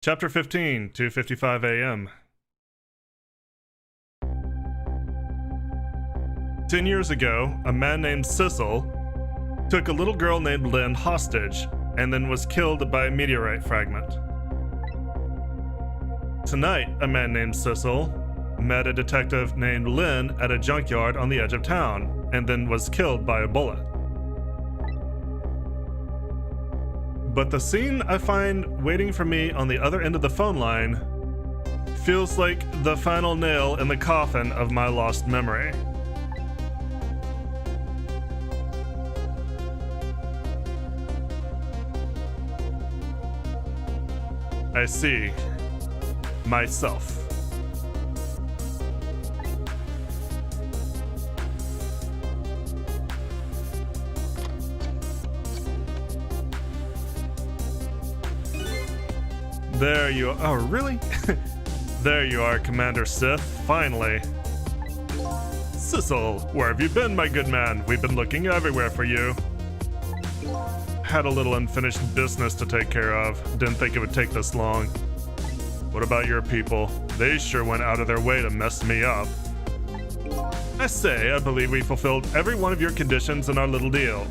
Chapter 15, 2:55 a.m. 10 years ago, a man named Sissel took a little girl named Lynn hostage and then was killed by a meteorite fragment. Tonight, a man named Sissel met a detective named Lynn at a junkyard on the edge of town and then was killed by a bullet. But the scene I find waiting for me on the other end of the phone line feels like the final nail in the coffin of my lost memory. I see myself. There you are. Oh, really? There you are, Commander Sith. Finally. Sissel, where have you been, my good man? We've been looking everywhere for you. Had a little unfinished business to take care of. Didn't think it would take this long. What about your people? They sure went out of their way to mess me up. I say, I believe we fulfilled every one of your conditions in our little deal.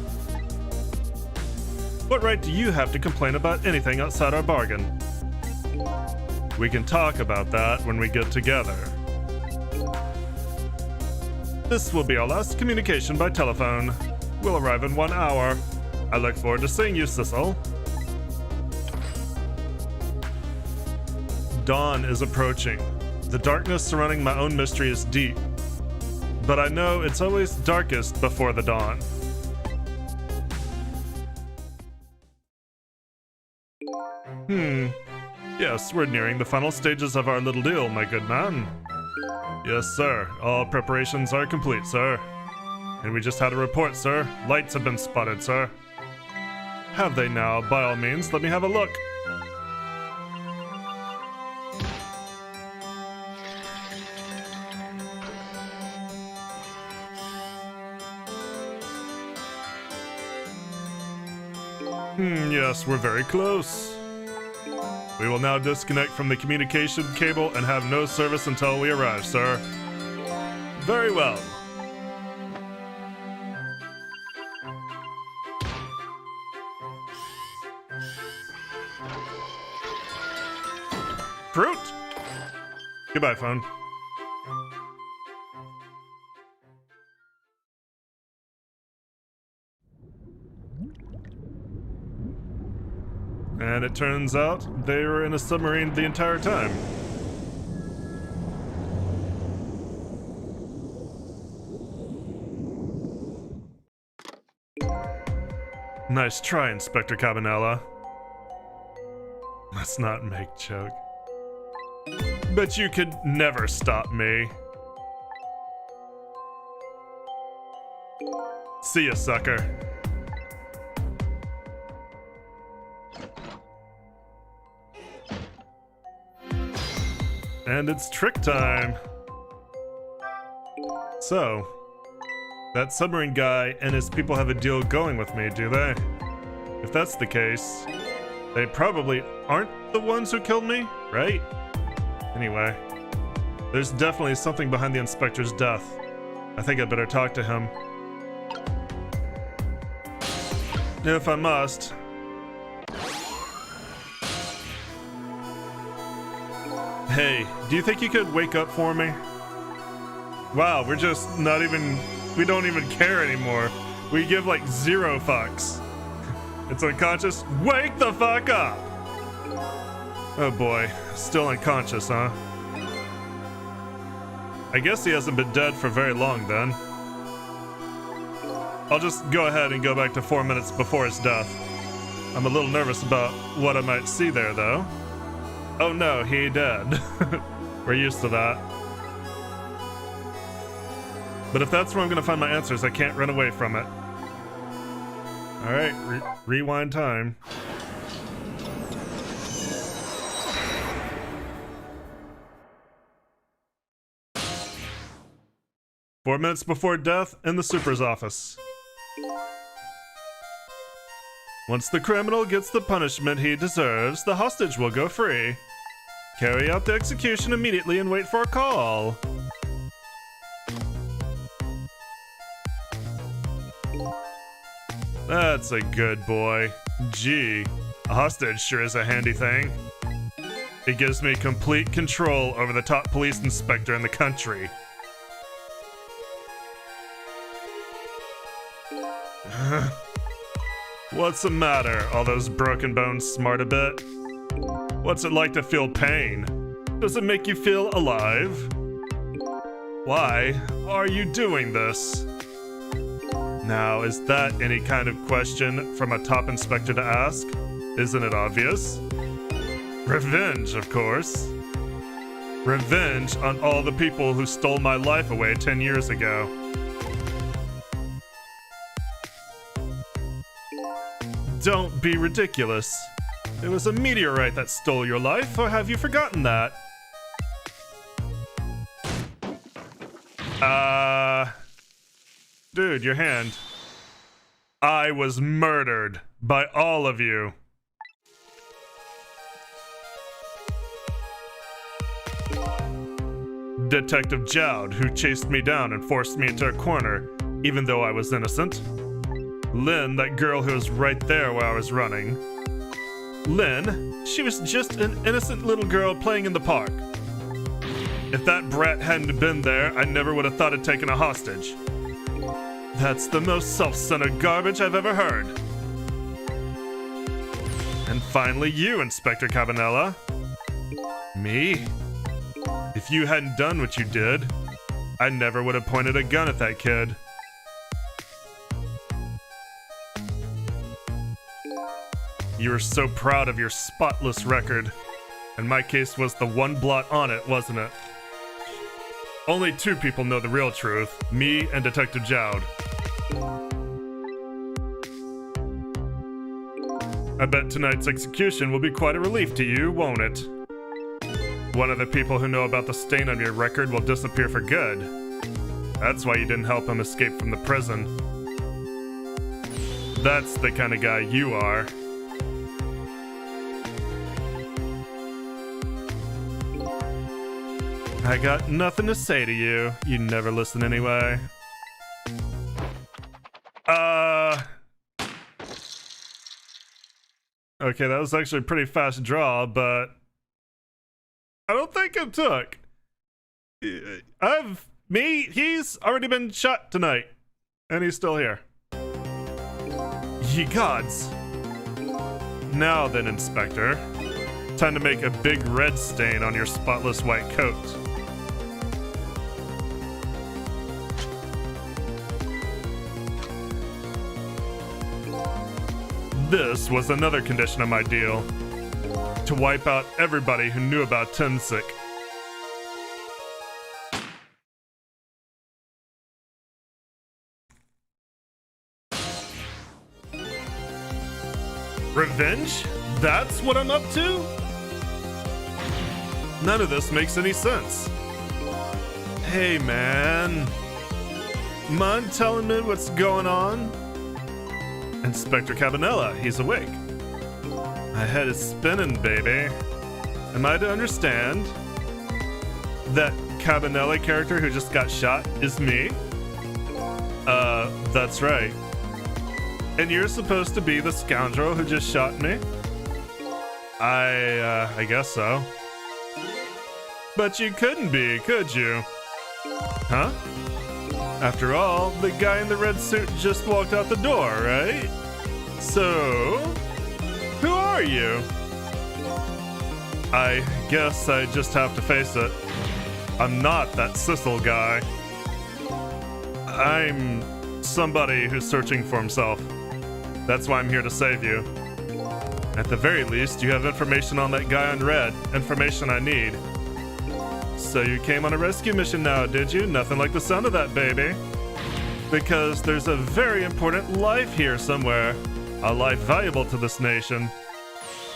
What right do you have to complain about anything outside our bargain? We can talk about that when we get together. This will be our last communication by telephone. We'll arrive in 1 hour. I look forward to seeing you, Sissel. Dawn is approaching. The darkness surrounding my own mystery is deep. But I know it's always darkest before the dawn. Yes, we're nearing the final stages of our little deal, my good man. Yes, sir. All preparations are complete, sir. And we just had a report, sir. Lights have been spotted, sir. Have they now? By all means, let me have a look. Yes, we're very close. We will now disconnect from the communication cable and have no service until we arrive, sir. Very well. Fruit! Goodbye, phone. And it turns out they were in a submarine the entire time. Nice try, Inspector Cabanela. Let's not make joke. Bet you could never stop me. See ya, sucker. And it's trick time. So, that submarine guy and his people have a deal going with me, do they? If that's the case, they probably aren't the ones who killed me, right? Anyway, there's definitely something behind the inspector's death. I think I'd better talk to him. If I must. Hey, do you think you could wake up for me? Wow, we're just not even... We don't even care anymore. We give like 0 fucks. It's unconscious. Wake the fuck up! Oh boy, still unconscious, huh? I guess he hasn't been dead for very long then. I'll just go ahead and go back to 4 minutes before his death. I'm a little nervous about what I might see there though. Oh no, he dead. We're used to that. But if that's where I'm gonna find my answers, I can't run away from it. Alright, rewind time. Four minutes before death in the super's office. Once the criminal gets the punishment he deserves, the hostage will go free. Carry out the execution immediately and wait for a call. That's a good boy. Gee, a hostage sure is a handy thing. It gives me complete control over the top police inspector in the country. What's the matter? All those broken bones smart a bit? What's it like to feel pain? Does it make you feel alive? Why are you doing this? Now, is that any kind of question from a top inspector to ask? Isn't it obvious? Revenge, of course. Revenge on all the people who stole my life away 10 years ago. Don't be ridiculous. It was a meteorite that stole your life, or have you forgotten that? Dude, your hand. I was murdered by all of you. Detective Jowd, who chased me down and forced me into a corner, even though I was innocent. Lynn, that girl who was right there while I was running. Lynn, she was just an innocent little girl playing in the park. If that brat hadn't been there, I never would have thought of taking a hostage. That's the most self-centered garbage I've ever heard. And finally you, Inspector Cabanela. Me? If you hadn't done what you did, I never would have pointed a gun at that kid. You were so proud of your spotless record, and my case was the one blot on it, wasn't it? Only two people know the real truth, me and Detective Jowd. I bet tonight's execution will be quite a relief to you, won't it? One of the people who know about the stain on your record will disappear for good. That's why you didn't help him escape from the prison. That's the kind of guy you are. I got nothing to say to you. You never listen anyway. Okay, that was actually a pretty fast draw, but I don't think it took. He's already been shot tonight, and he's still here. Ye gods. Now then, Inspector. Time to make a big red stain on your spotless white coat. This was another condition of my deal. To wipe out everybody who knew about Tinsick. Revenge? That's what I'm up to? None of this makes any sense. Hey man, mind telling me what's going on? Inspector Cabanela, he's awake. My head is spinning, baby. Am I to understand that Cabanela character who just got shot is me? That's right. And you're supposed to be the scoundrel who just shot me? I guess so. But you couldn't be, could you? Huh? After all, the guy in the red suit just walked out the door, right? So, who are you? I guess I just have to face it. I'm not that Sissel guy. I'm somebody who's searching for himself. That's why I'm here to save you. At the very least, you have information on that guy in red. Information I need. So you came on a rescue mission now, did you? Nothing like the sound of that, baby. Because there's a very important life here somewhere. A life valuable to this nation.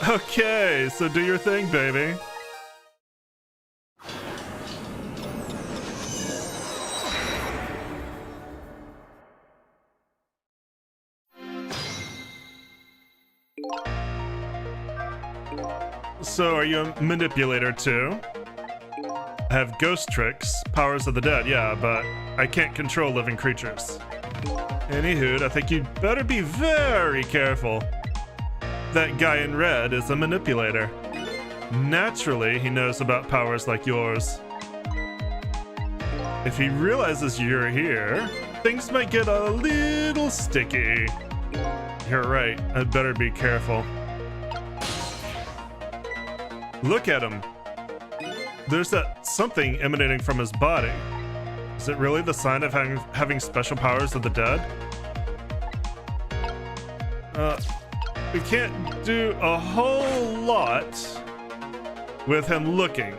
Okay, so do your thing, baby. So, are you a manipulator too? I have ghost tricks, powers of the dead, yeah, but I can't control living creatures. Anywho, I think you'd better be very careful. That guy in red is a manipulator. Naturally, he knows about powers like yours. If he realizes you're here, things might get a little sticky. You're right, I'd better be careful. Look at him. There's that something emanating from his body. Is it really the sign of having special powers of the dead? We can't do a whole lot with him looking.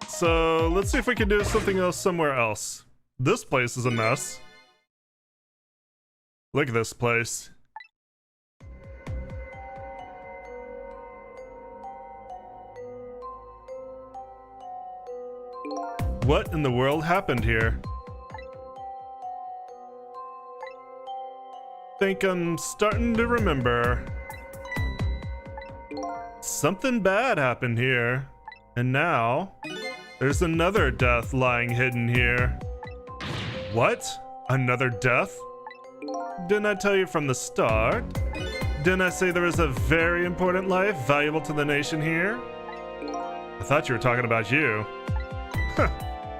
So let's see if we can do something else somewhere else. This place is a mess. Look at this place. What in the world happened here? Think I'm starting to remember. Something bad happened here. And now, there's another death lying hidden here. What? Another death? Didn't I tell you from the start? Didn't I say there was a very important life valuable to the nation here? I thought you were talking about you.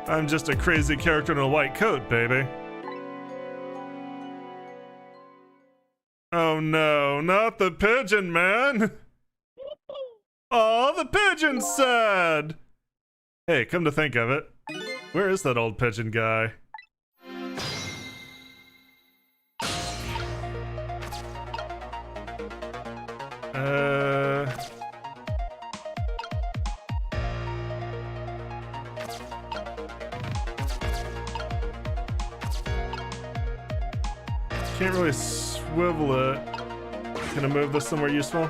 I'm just a crazy character in a white coat, baby. Oh no, not the pigeon, man! Oh, the pigeon's sad! Hey, come to think of it, where is that old pigeon guy? Can't really swivel it. Can I move this somewhere useful?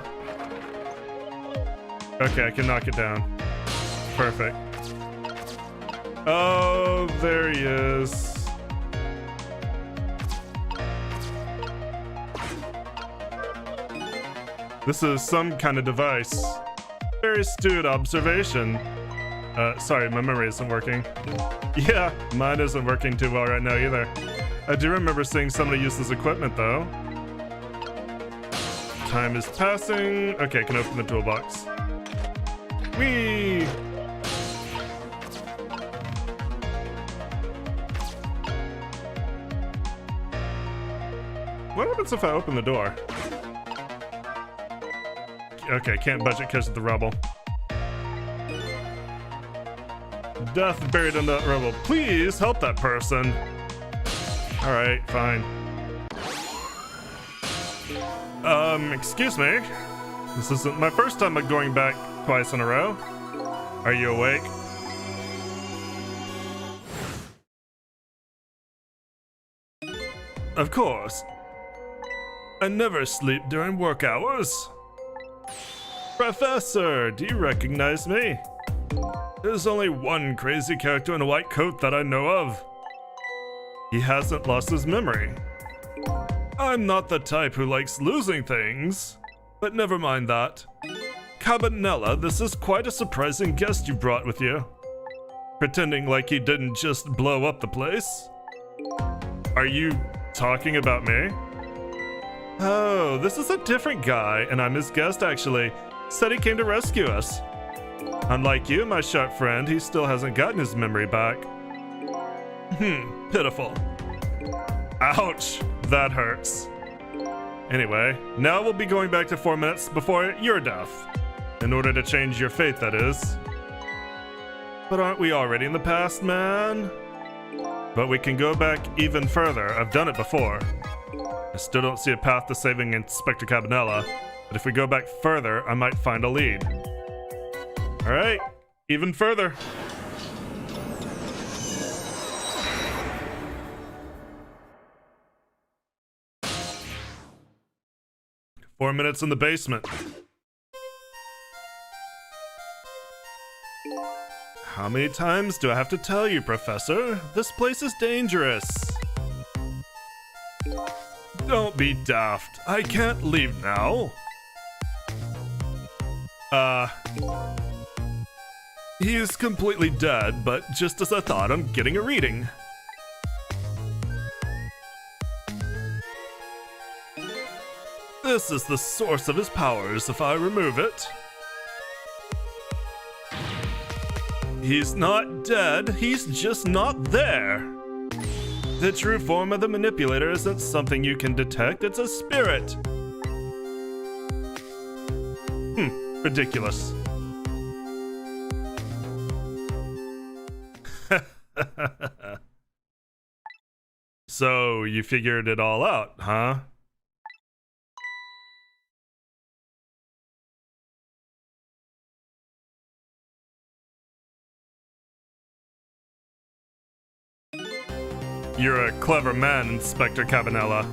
Okay, I can knock it down. Perfect. Oh, there he is. This is some kind of device. Very astute observation. Sorry, my memory isn't working. Yeah, mine isn't working too well right now either. I do remember seeing somebody use this equipment though. Time is passing. Okay, I can open the toolbox. Whee! What happens if I open the door? Okay, can't budget because of the rubble. Death buried in that rubble. Please help that person. Alright, fine. Excuse me? This isn't my first time going back twice in a row. Are you awake? Of course. I never sleep during work hours. Professor, do you recognize me? There's only one crazy character in a white coat that I know of. He hasn't lost his memory. I'm not the type who likes losing things, but never mind that. Cabanela, this is quite a surprising guest you brought with you. Pretending like he didn't just blow up the place. Are you talking about me? Oh, this is a different guy, and I'm his guest actually. Said he came to rescue us. Unlike you, my sharp friend, he still hasn't gotten his memory back. Pitiful. Ouch, that hurts. Anyway, now we'll be going back to 4 minutes before your death. In order to change your fate, that is. But aren't we already in the past, man? But we can go back even further. I've done it before. I still don't see a path to saving Inspector Cabanela, but if we go back further, I might find a lead. Alright, even further. "4 minutes in the basement." How many times do I have to tell you, Professor? This place is dangerous. Don't be daft. I can't leave now. He's completely dead, but just as I thought, I'm getting a reading. This is the source of his powers if I remove it. He's not dead, he's just not there. The true form of the manipulator isn't something you can detect, it's a spirit. Ridiculous. So, you figured it all out, huh? You're a clever man, Inspector Cabanela.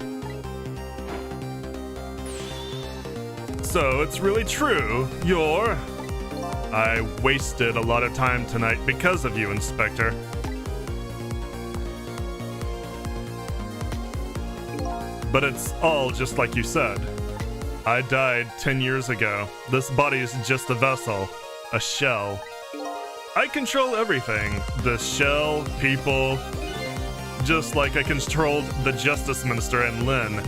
So, it's really true. I wasted a lot of time tonight because of you, Inspector. But it's all just like you said. I died 10 years ago. This body is just a vessel, a shell. I control everything. The shell, people, just like I controlled the Justice Minister and Lynn.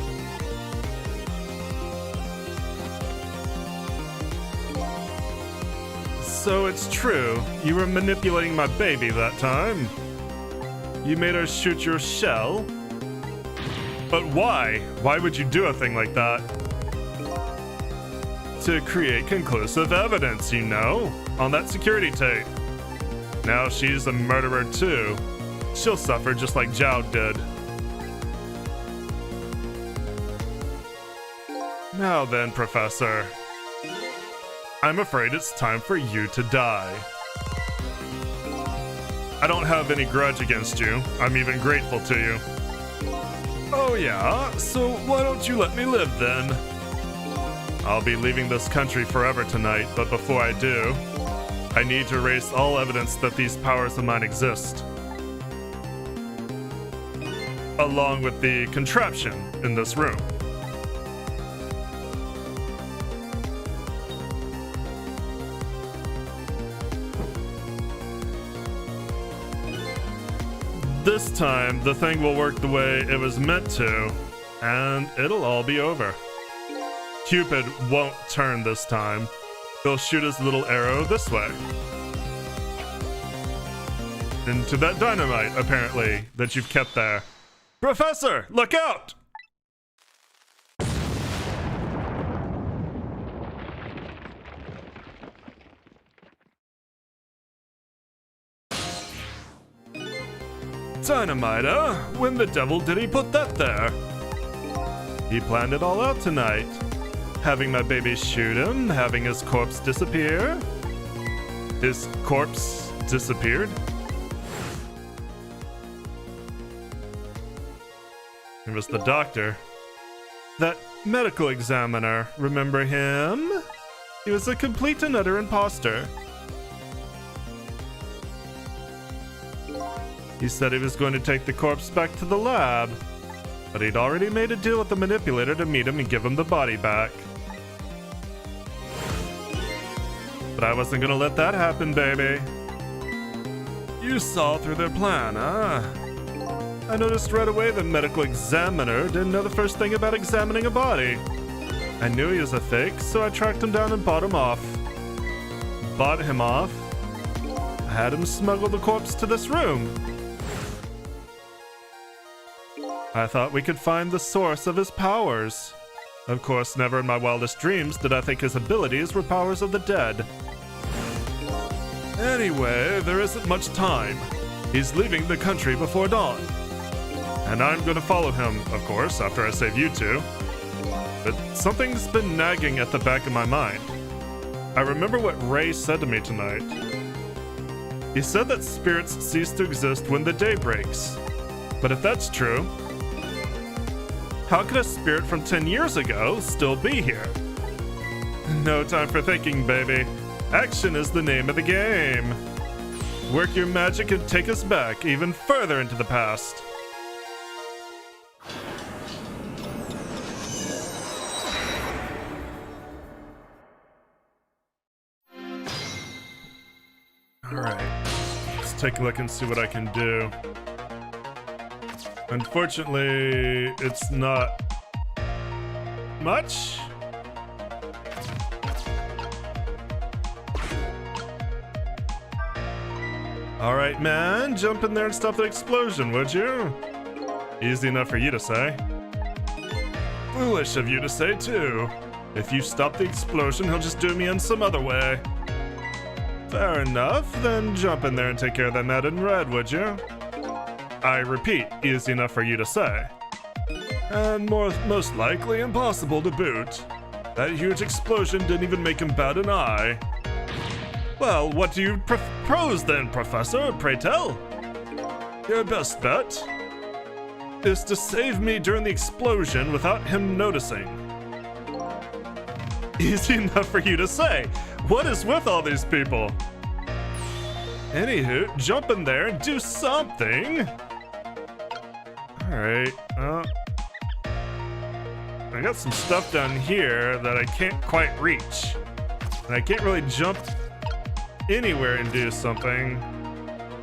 So it's true, you were manipulating my baby that time. You made her shoot your shell? But why? Why would you do a thing like that? To create conclusive evidence, you know, on that security tape. Now she's a murderer too. She'll suffer just like Zhao did. Now then, Professor. I'm afraid it's time for you to die. I don't have any grudge against you. I'm even grateful to you. Oh yeah? So why don't you let me live then? I'll be leaving this country forever tonight, but before I do, I need to erase all evidence that these powers of mine exist. Along with the contraption in this room. This time, the thing will work the way it was meant to, and it'll all be over. Cupid won't turn this time. He'll shoot his little arrow this way. Into that dynamite, apparently, that you've kept there. Professor, look out! Dynamite, huh? When the devil did he put that there? He planned it all out tonight. Having my baby shoot him, having his corpse disappear. His corpse disappeared? It was the doctor. That medical examiner, remember him? He was a complete and utter imposter. He said he was going to take the corpse back to the lab, but he'd already made a deal with the manipulator to meet him and give him the body back. But I wasn't gonna let that happen, baby. You saw through their plan, huh? I noticed right away the medical examiner didn't know the first thing about examining a body. I knew he was a fake, so I tracked him down and bought him off. Bought him off? I had him smuggle the corpse to this room. I thought we could find the source of his powers. Of course, never in my wildest dreams did I think his abilities were powers of the dead. Anyway, there isn't much time. He's leaving the country before dawn. And I'm gonna follow him, of course, after I save you two. But something's been nagging at the back of my mind. I remember what Ray said to me tonight. He said that spirits cease to exist when the day breaks. But if that's true, how could a spirit from 10 years ago still be here? No time for thinking, baby. Action is the name of the game. Work your magic and take us back even further into the past. Alright, let's take a look and see what I can do. Unfortunately, it's not much. Alright, man, jump in there and stop the explosion, would you? Easy enough for you to say. Foolish of you to say, too. If you stop the explosion, he'll just do me in some other way. Fair enough, then jump in there and take care of that man in red, would you? I repeat, easy enough for you to say. And most likely impossible to boot. That huge explosion didn't even make him bat an eye. Well, what do you propose then, Professor? Pray tell. Your best bet is to save me during the explosion without him noticing. Easy enough for you to say. What is with all these people? Anywho, jump in there and do something. Alright, I got some stuff down here that I can't quite reach. And I can't really jump anywhere and do something.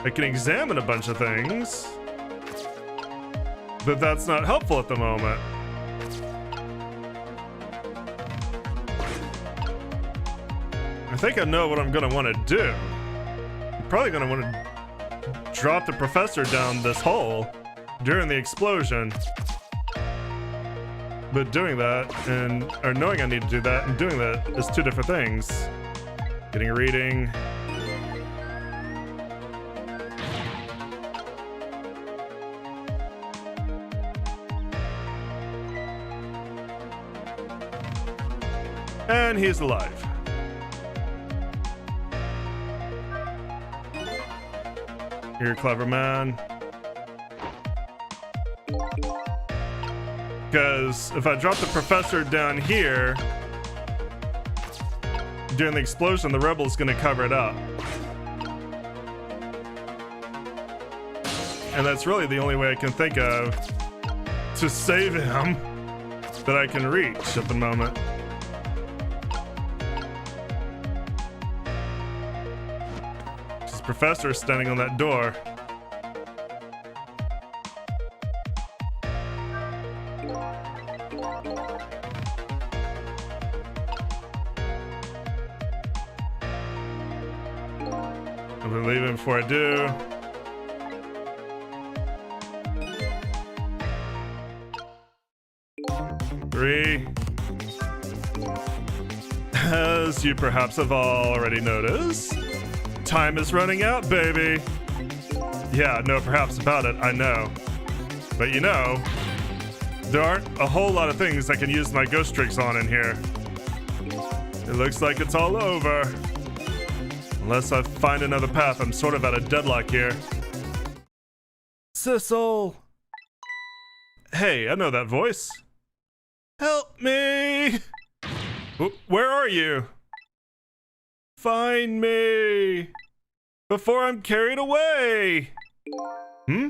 I can examine a bunch of things, but that's not helpful at the moment. I think I know what I'm gonna want to do. I'm probably gonna want to drop the professor down this hole during the explosion. But doing that or knowing I need to do that and doing that is two different things. Getting a reading. And he's alive. You're a clever man. Because if I drop the professor down here during the explosion, the rebel's gonna cover it up. And that's really the only way I can think of to save him that I can reach at the moment. This professor is standing on that door. I'm gonna leave him before I do. Three. As you perhaps have already noticed, time is running out, baby. Yeah, no perhaps about it, I know. But you know, there aren't a whole lot of things I can use my ghost tricks on in here. It looks like it's all over. Unless I find another path, I'm sort of at a deadlock here. Sissel! Hey, I know that voice. Help me! Where are you? Find me! Before I'm carried away! Hmm?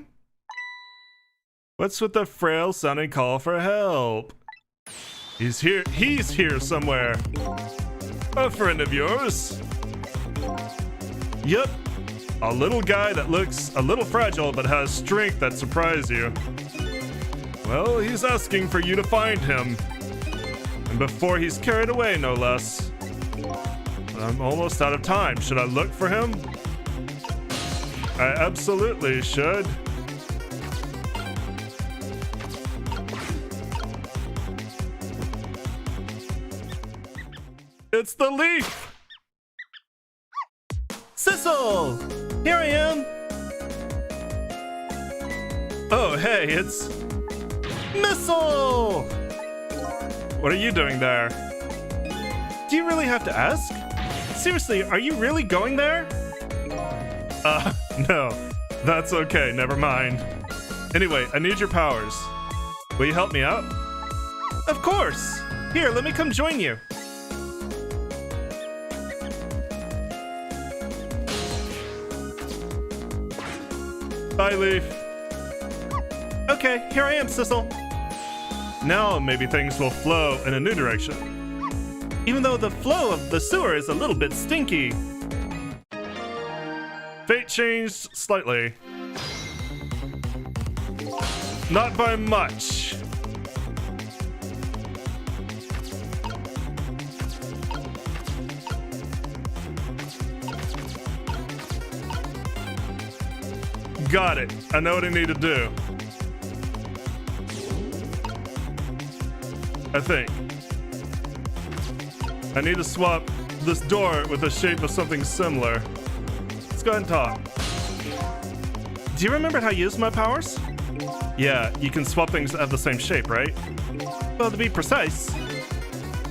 What's with the frail sounding call for help? He's here somewhere. A friend of yours? Yep. A little guy that looks a little fragile but has strength that surprises you. Well, he's asking for you to find him. And before he's carried away, no less. But I'm almost out of time. Should I look for him? I absolutely should. It's the leaf! Sissel! Here I am! Oh, hey, it's Missile! What are you doing there? Do you really have to ask? Seriously, are you really going there? No. That's okay, never mind. Anyway, I need your powers. Will you help me out? Of course! Here, let me come join you. Bye, Leaf. Okay, here I am, Sissel. Now maybe things will flow in a new direction. Even though the flow of the sewer is a little bit stinky. Fate changed slightly. Not by much. Got it. I know what I need to do. I think. I need to swap this door with the shape of something similar. Let's go ahead and talk. Do you remember how I used my powers? Yeah, you can swap things that have the same shape, right? Well, to be precise,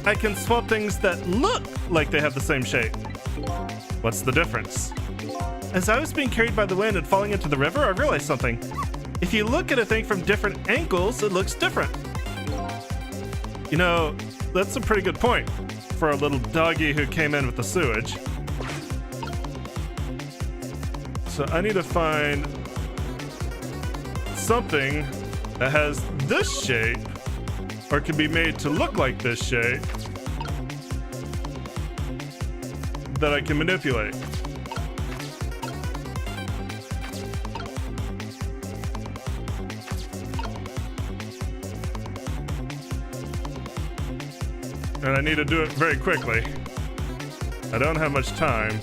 I can swap things that look like they have the same shape. What's the difference? As I was being carried by the wind and falling into the river, I realized something. If you look at a thing from different angles, it looks different. You know, that's a pretty good point for a little doggy who came in with the sewage. So I need to find something that has this shape or can be made to look like this shape that I can manipulate. And I need to do it very quickly. I don't have much time.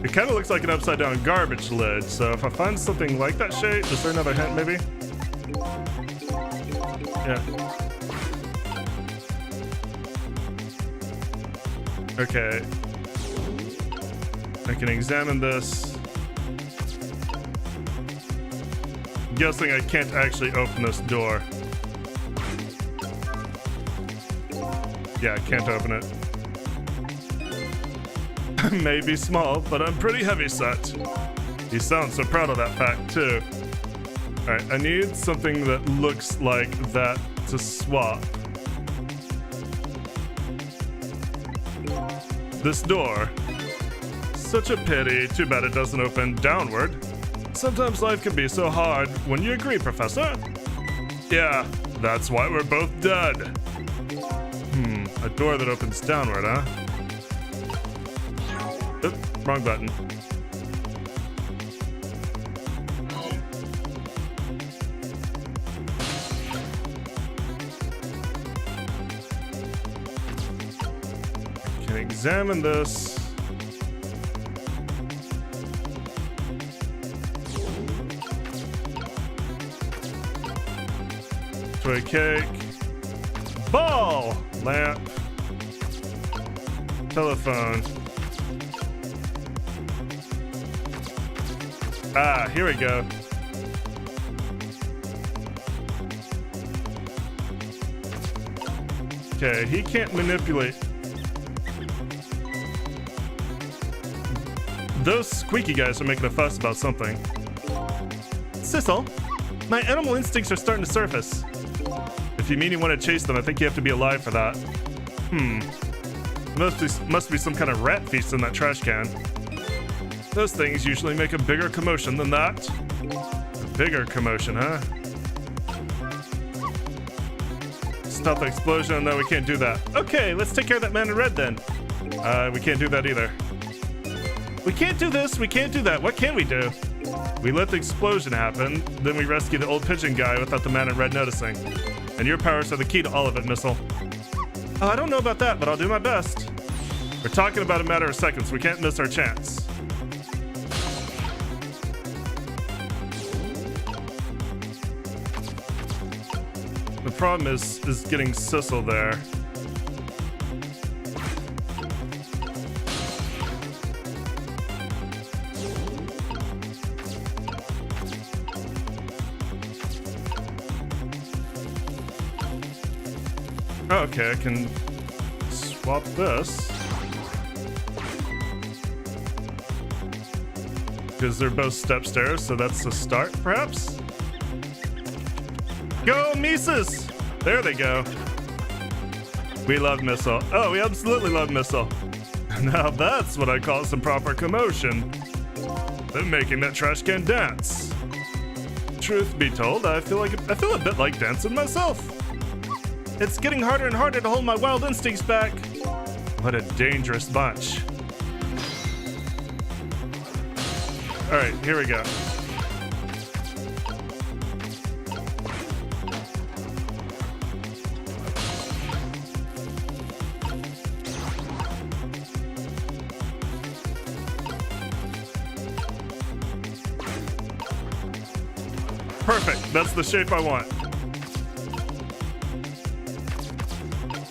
It kind of looks like an upside down garbage lid, so if I find something like that shape, is there another hint maybe? Yeah. Okay. I can examine this. Guessing I can't actually open this door. Yeah, I can't open it. May be small, but I'm pretty heavy set. You sound so proud of that fact, too. Alright, I need something that looks like that to swap. This door. Such a pity. Too bad it doesn't open downward. Sometimes life can be so hard. Wouldn't you agree, Professor? Yeah, that's why we're both dead. A door that opens downward, huh? Oop, wrong button. Can examine this. Toy cake. Ball! Lamp. Telephone. Ah, here we go. Okay, he can't manipulate. Those squeaky guys are making a fuss about something. Sissel, my animal instincts are starting to surface. If you mean you want to chase them, I think you have to be alive for that. Must be some kind of rat feast in that trash can. Those things usually make a bigger commotion than that. A bigger commotion, huh? Stop the explosion. No, we can't do that. Okay, let's take care of that man in red then. We can't do that either. We can't do this, we can't do that. What can we do? We let the explosion happen, then we rescue the old pigeon guy without the man in red noticing. And your powers are the key to all of it, Missile. Oh, I don't know about that, but I'll do my best. We're talking about a matter of seconds. We can't miss our chance. The problem is getting Sissel there. Okay, I can swap this. Because they're both step stairs, so that's the start, perhaps? Go, Mises! There they go. We love Missile. Oh, we absolutely love Missile. Now that's what I call some proper commotion. something making that trash can dance. Truth be told, I feel a bit like dancing myself. It's getting harder and harder to hold my wild instincts back. What a dangerous bunch. All right, here we go. Perfect, that's the shape I want.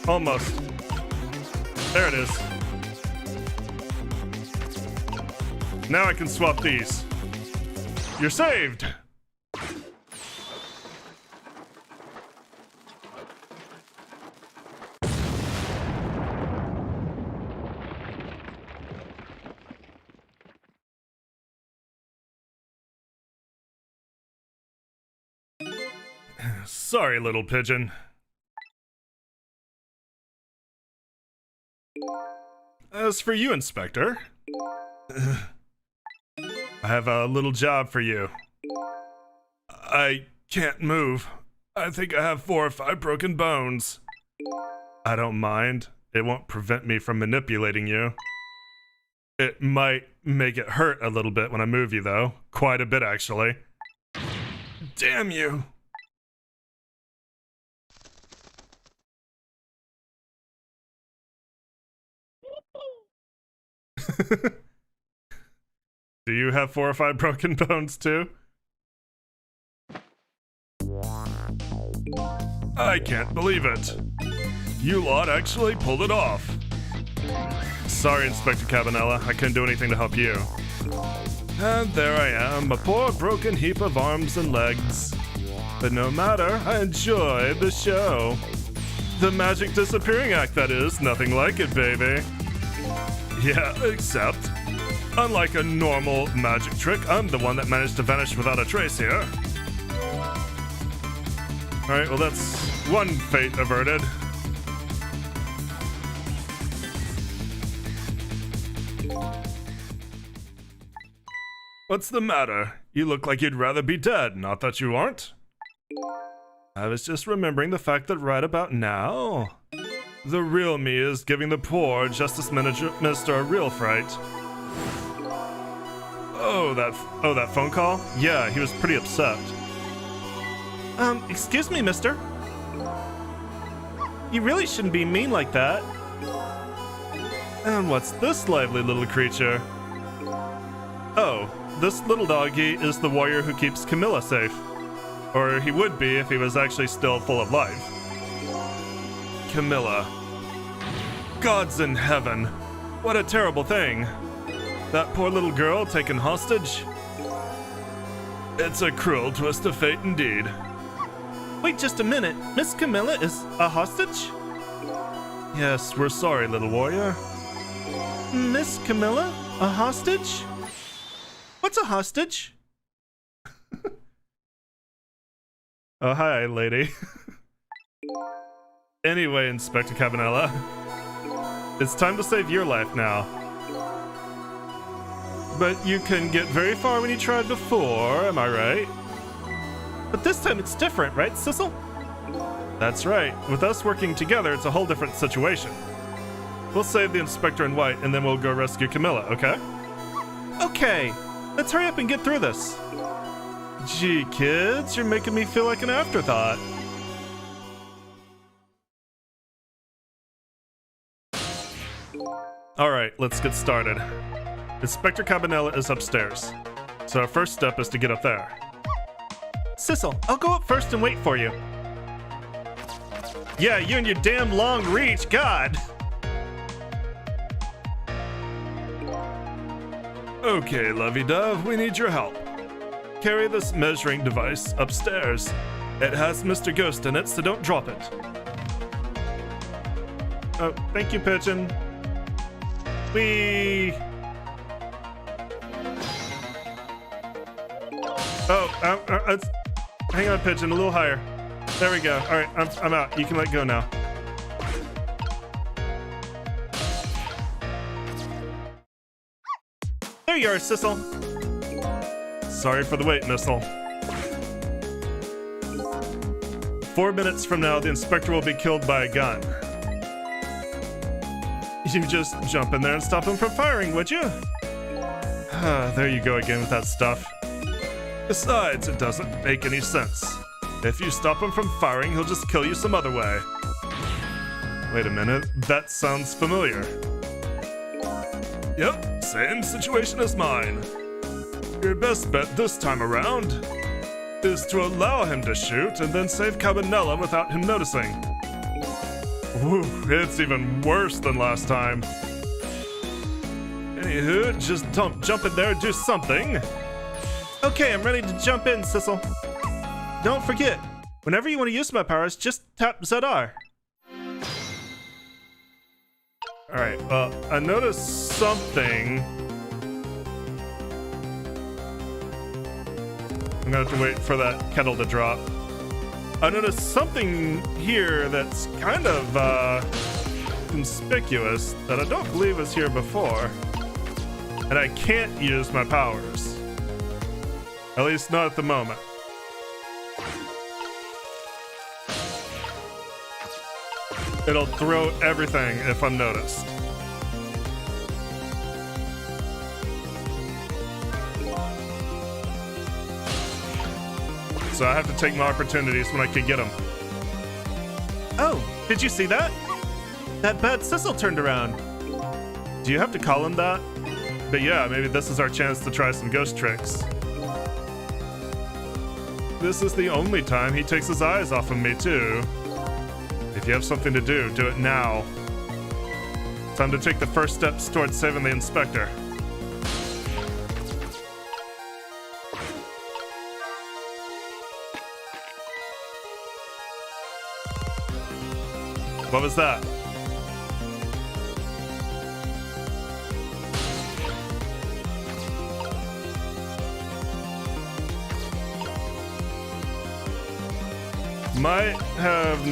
Almost. There it is. Now I can swap these. You're saved! Sorry, little pigeon. As for you, Inspector, I have a little job for you. I can't move. I think I have 4 or 5 broken bones. I don't mind. It won't prevent me from manipulating you. It might make it hurt a little bit when I move you, though. Quite a bit, actually. Damn you! Do you have 4 or 5 broken bones too? I can't believe it. You lot actually pulled it off. Sorry, Inspector Cabanela, I couldn't do anything to help you. And there I am, a poor broken heap of arms and legs. But no matter, I enjoy the show. The magic disappearing act, that is. Nothing like it, baby. Yeah, except, unlike a normal magic trick, I'm the one that managed to vanish without a trace here. Alright, well that's one fate averted. What's the matter? You look like you'd rather be dead, not that you aren't. I was just remembering the fact that right about now, the real me is giving the poor Justice Minister a real fright. Oh, that phone call? Yeah, he was pretty upset. Excuse me, mister. You really shouldn't be mean like that. And what's this lively little creature? Oh, this little doggy is the warrior who keeps Camilla safe. Or he would be if he was actually still full of life. Camilla. Gods in heaven. What a terrible thing. That poor little girl taken hostage? It's a cruel twist of fate indeed. Wait just a minute. Miss Camilla is a hostage? Yes, we're sorry, little warrior. Miss Camilla? A hostage? What's a hostage? Oh, hi, lady. Anyway, Inspector Cabanela, it's time to save your life now. But you couldn't get very far when you tried before, am I right? But this time it's different, right, Sissel? That's right. With us working together, it's a whole different situation. We'll save the Inspector in white, and then we'll go rescue Camilla, okay? Okay, let's hurry up and get through this. Gee, kids, you're making me feel like an afterthought. Alright, let's get started. Inspector Cabanela is upstairs, so our first step is to get up there. Sissel, I'll go up first and wait for you. Yeah, you and your damn long reach, God! Okay, lovey-dove, we need your help. Carry this measuring device upstairs. It has Mr. Ghost in it, so don't drop it. Oh, thank you, Pigeon. Whee! Oh, hang on, Pigeon, a little higher. There we go. All right, I'm out. You can let go now. There you are, Sissel. Sorry for the wait, Missile. 4 minutes from now, the inspector will be killed by a gun. You just jump in there and stop him from firing, would you? There you go again with that stuff. Besides, it doesn't make any sense. If you stop him from firing, he'll just kill you some other way. Wait a minute, that sounds familiar. Yep, same situation as mine. Your best bet this time around is to allow him to shoot and then save Cabanela without him noticing. Whew, it's even worse than last time. Anywho, just jump in there and do something. Okay, I'm ready to jump in, Sissel. Don't forget, whenever you want to use my powers, just tap ZR. Alright, well, I noticed something. I'm gonna have to wait for that kettle to drop. I noticed something here that's kind of conspicuous that I don't believe was here before. And I can't use my powers. At least not at the moment. It'll throw everything if unnoticed. So I have to take my opportunities when I can get them. Oh, did you see that? That bad Sissel turned around. Do you have to call him that? But yeah, maybe this is our chance to try some ghost tricks. This is the only time he takes his eyes off of me too. If you have something to do it now. Time to take the first steps towards saving the inspector. What was that? Might have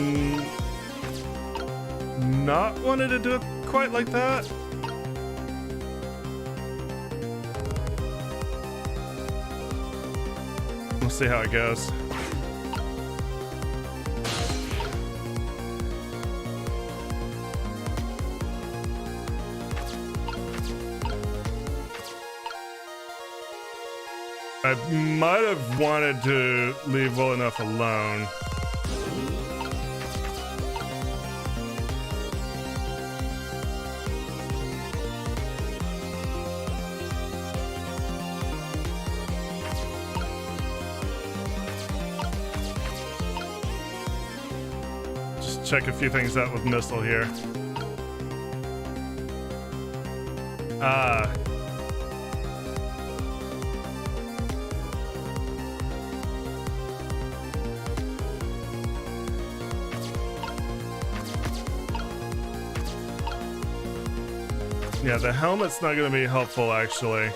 not wanted to do it quite like that. We'll see how it goes. I might have wanted to leave well enough alone. Just check a few things out with Missile here. Yeah, the helmet's not going to be helpful, actually.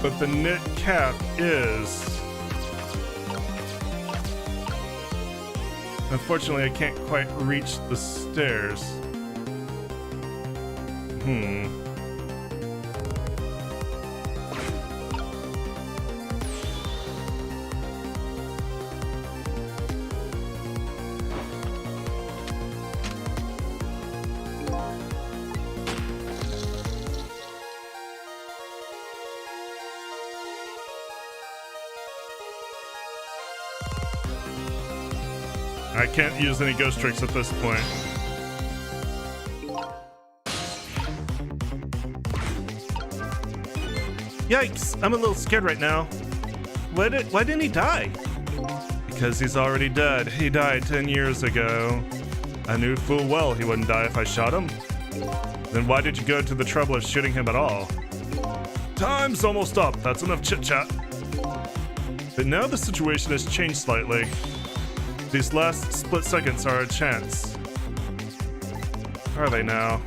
But the knit cap is. Unfortunately, I can't quite reach the stairs. I can't use any ghost tricks at this point. Yikes, I'm a little scared right now. Why didn't he die? Because he's already dead. He died 10 years ago. I knew full well he wouldn't die if I shot him. Then why did you go to the trouble of shooting him at all? Time's almost up. That's enough chit-chat. But now the situation has changed slightly. These last split seconds are a chance. Are they now?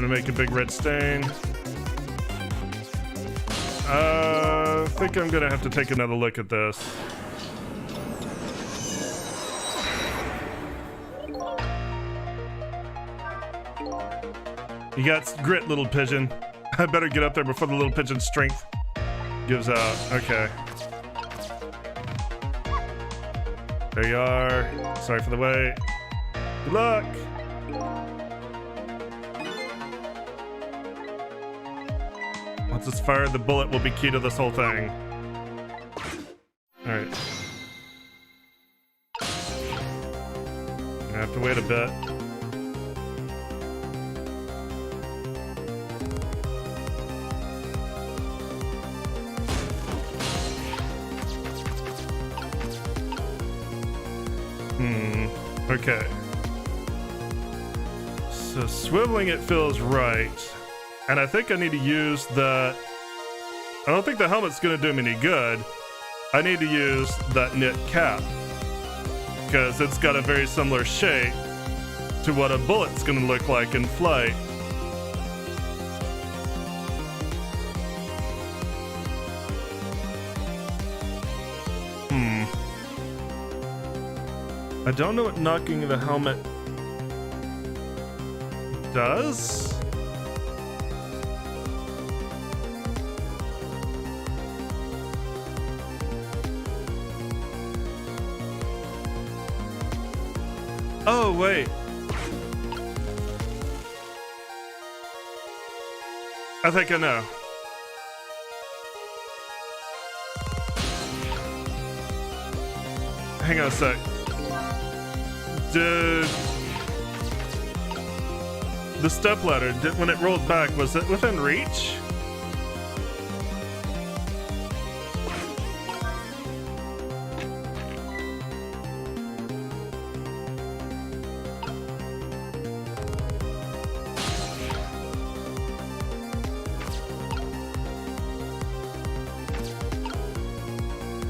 to make a big red stain. I think I'm gonna have to take another look at this. You got grit, little pigeon. I better get up there before the little pigeon's strength gives out. Okay. There you are. Sorry for the wait. Good luck. Once it's fired, the bullet will be key to this whole thing. Alright. I have to wait a bit. Okay. So swiveling it feels right. And I think I need to use the... I don't think the helmet's gonna do me any good. I need to use that knit cap. Because it's got a very similar shape to what a bullet's gonna look like in flight. I don't know what knocking the helmet does. Oh, wait. I think I know. Hang on a sec. The stepladder, when it rolled back, was it within reach?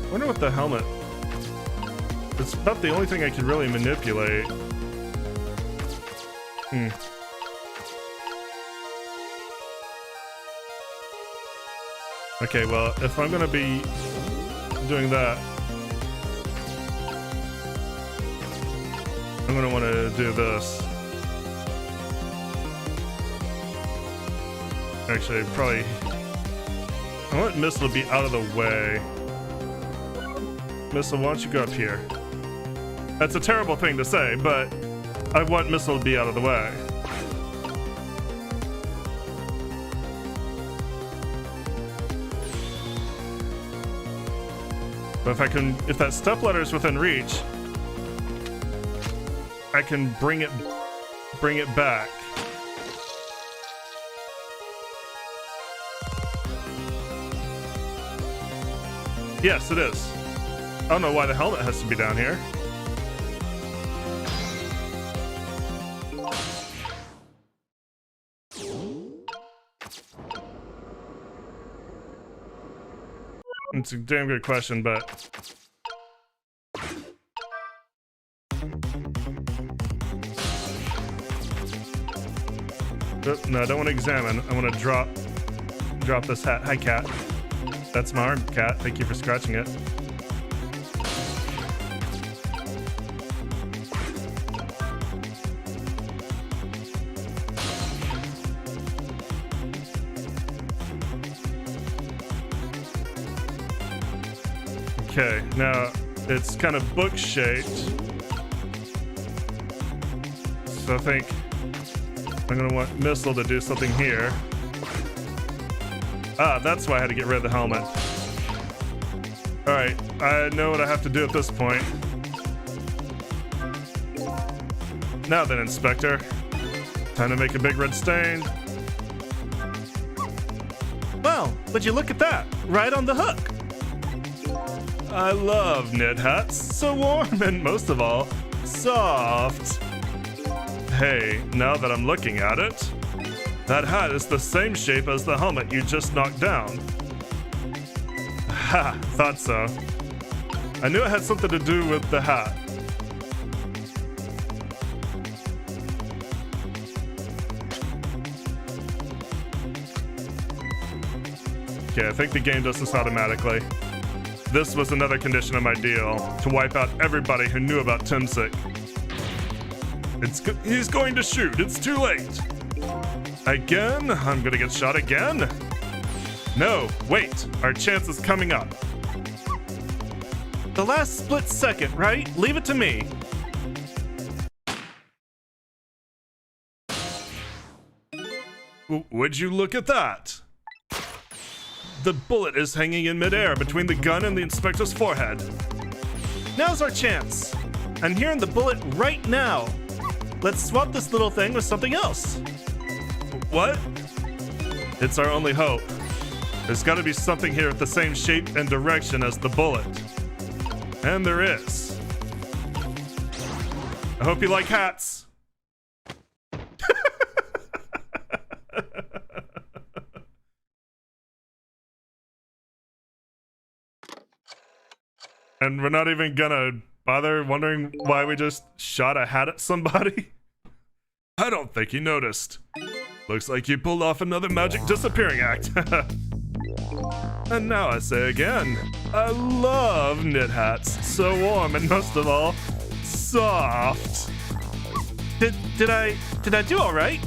I wonder what the helmet... It's about the only thing I can really manipulate. Okay, well, if I'm gonna be doing that, I'm gonna want to do this. Actually, probably... I want Missile to be out of the way. Missile, why don't you go up here? That's a terrible thing to say, but I want Missile to be out of the way. But if that stepladder is within reach, I can bring it back. Yes, it is. I don't know why the helmet has to be down here. It's a damn good question, but... Oop, no, I don't want to examine. I want to drop this hat. Hi, cat. That's my arm, cat. Thank you for scratching it. Okay, now it's kind of book shaped. So I think I'm gonna want Missile to do something here. Ah, that's why I had to get rid of the helmet. Alright, I know what I have to do at this point. Now then, Inspector. Time to make a big red stain. Well, would you look at that? Right on the hook. I love knit hats. So warm and most of all, soft. Hey, now that I'm looking at it, that hat is the same shape as the helmet you just knocked down. Ha, thought so. I knew it had something to do with the hat. Okay, I think the game does this automatically. This was another condition of my deal, to wipe out everybody who knew about Timsic. He's going to shoot, it's too late. Again? I'm gonna get shot again? No, wait, our chance is coming up. The last split second, right? Leave it to me. Would you look at that? The bullet is hanging in midair between the gun and the inspector's forehead. Now's our chance. I'm hearing the bullet right now. Let's swap this little thing with something else. What? It's our only hope. There's gotta be something here with the same shape and direction as the bullet. And there is. I hope you like hats. And we're not even gonna bother wondering why we just shot a hat at somebody? I don't think you noticed. Looks like you pulled off another magic disappearing act. And now I say again, I love knit hats. So warm and most of all, soft. Did I do all right?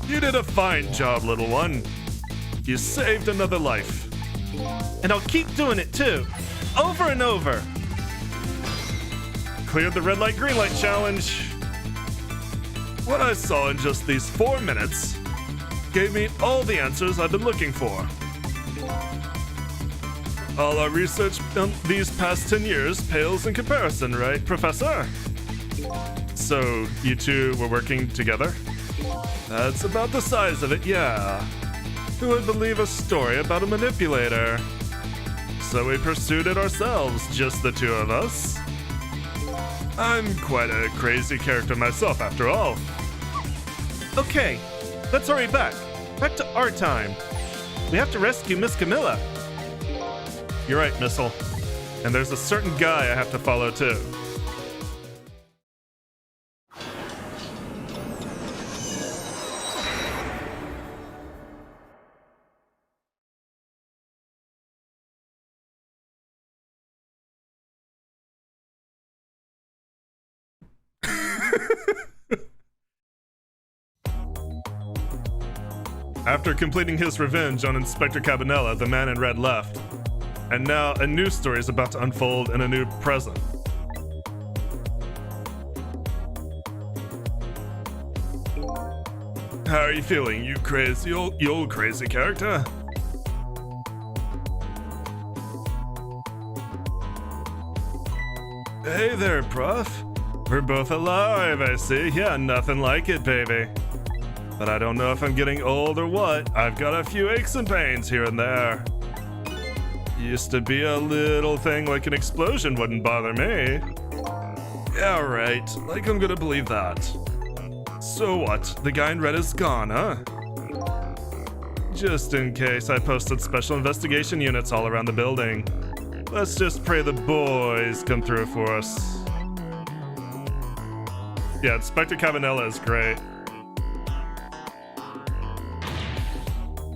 You did a fine job, little one. You saved another life. And I'll keep doing it too. Over and over. Cleared the red light, green light challenge. What I saw in just these 4 minutes gave me all the answers I've been looking for. All our research these past 10 years pales in comparison, right, Professor? So, you two were working together? That's about the size of it, yeah. Who would believe a story about a manipulator? So we pursued it ourselves, just the two of us. I'm quite a crazy character myself, after all. Okay, let's hurry back. Back to our time. We have to rescue Miss Camilla. You're right, Missile. And there's a certain guy I have to follow, too. After completing his revenge on Inspector Cabanela, the man in red left. And now a new story is about to unfold in a new present. How are you feeling, you old crazy character? Hey there, Prof. We're both alive, I see. Yeah, nothing like it, baby. But I don't know if I'm getting old or what. I've got a few aches and pains here and there. Used to be a little thing like an explosion wouldn't bother me. Yeah, right. Like I'm gonna believe that. So what? The guy in red is gone, huh? Just in case, I posted special investigation units all around the building. Let's just pray the boys come through for us. Yeah, Inspector Cabanela is great.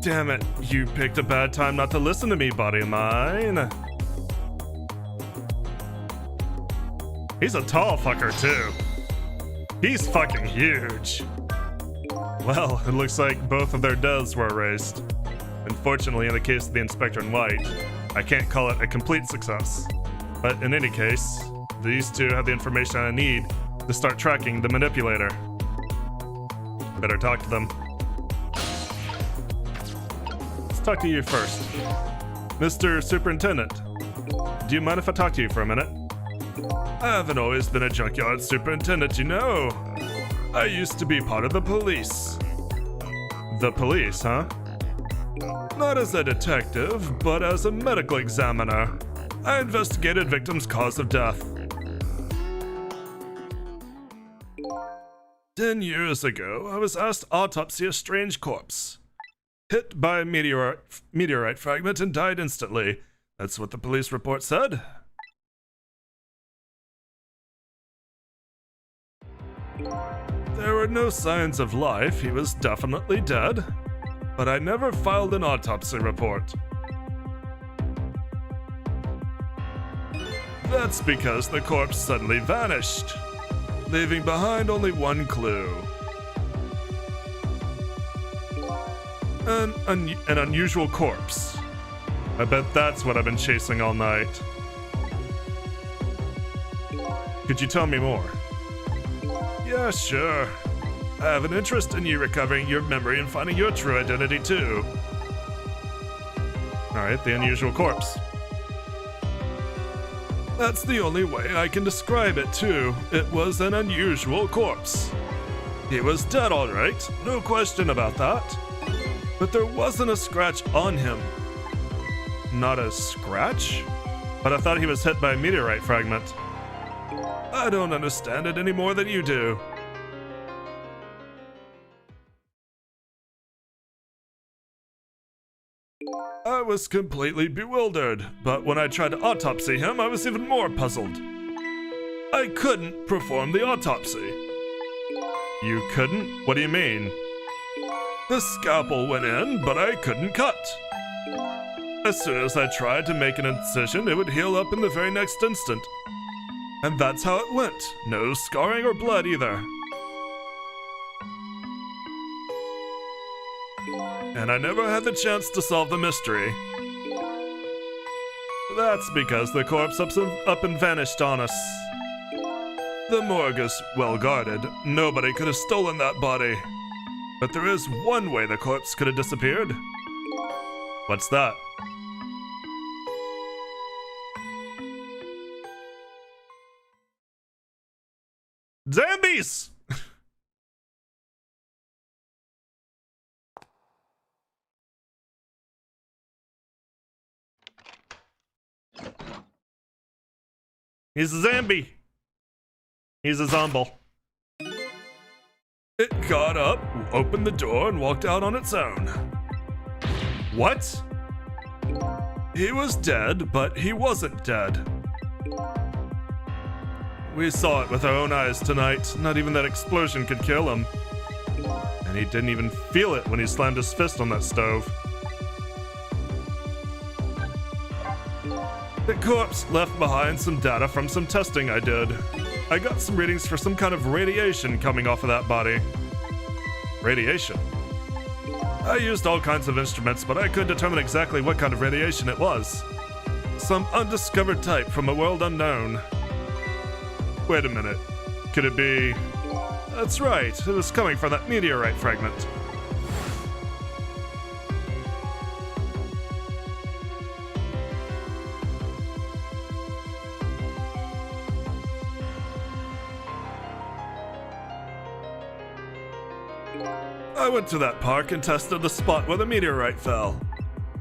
Damn it, you picked a bad time not to listen to me, buddy of mine. He's a tall fucker, too. He's fucking huge. Well, it looks like both of their deaths were erased. Unfortunately, in the case of the Inspector in white, I can't call it a complete success. But in any case, these two have the information I need to start tracking the manipulator. Better talk to them. Talk to you first. Mr. Superintendent, do you mind if I talk to you for a minute? I haven't always been a junkyard superintendent, you know. I used to be part of the police. The police, huh? Not as a detective, but as a medical examiner. I investigated victims' cause of death. 10 years ago, I was asked to autopsy a strange corpse. Hit by a meteorite fragment and died instantly. That's what the police report said. There were no signs of life. He was definitely dead. but I never filed an autopsy report. That's because the corpse suddenly vanished, leaving behind only one clue. An unusual corpse. I bet that's what I've been chasing all night. Could you tell me more? Yeah, sure. I have an interest in you recovering your memory and finding your true identity too. Alright, the unusual corpse. That's the only way I can describe it too. It was an unusual corpse. He was dead alright, no question about that. But there wasn't a scratch on him. Not a scratch? But I thought he was hit by a meteorite fragment. I don't understand it any more than you do. I was completely bewildered, but when I tried to autopsy him, I was even more puzzled. I couldn't perform the autopsy. You couldn't? What do you mean? The scalpel went in, but I couldn't cut. As soon as I tried to make an incision, it would heal up in the very next instant. And that's how it went. No scarring or blood either. And I never had the chance to solve the mystery. That's because the corpse up and vanished on us. The morgue is well guarded. Nobody could have stolen that body. But there is one way the corpse could have disappeared. What's that? Zombies! He's a zombie. He's a zombie. It got up, opened the door, and walked out on its own. What? He was dead, but he wasn't dead. We saw it with our own eyes tonight. Not even that explosion could kill him. And he didn't even feel it when he slammed his fist on that stove. The corpse left behind some data from some testing I did. I got some readings for some kind of radiation coming off of that body. Radiation? I used all kinds of instruments, but I couldn't determine exactly what kind of radiation it was. Some undiscovered type from a world unknown. Wait a minute. Could it be... That's right, it was coming from that meteorite fragment. I went to that park and tested the spot where the meteorite fell.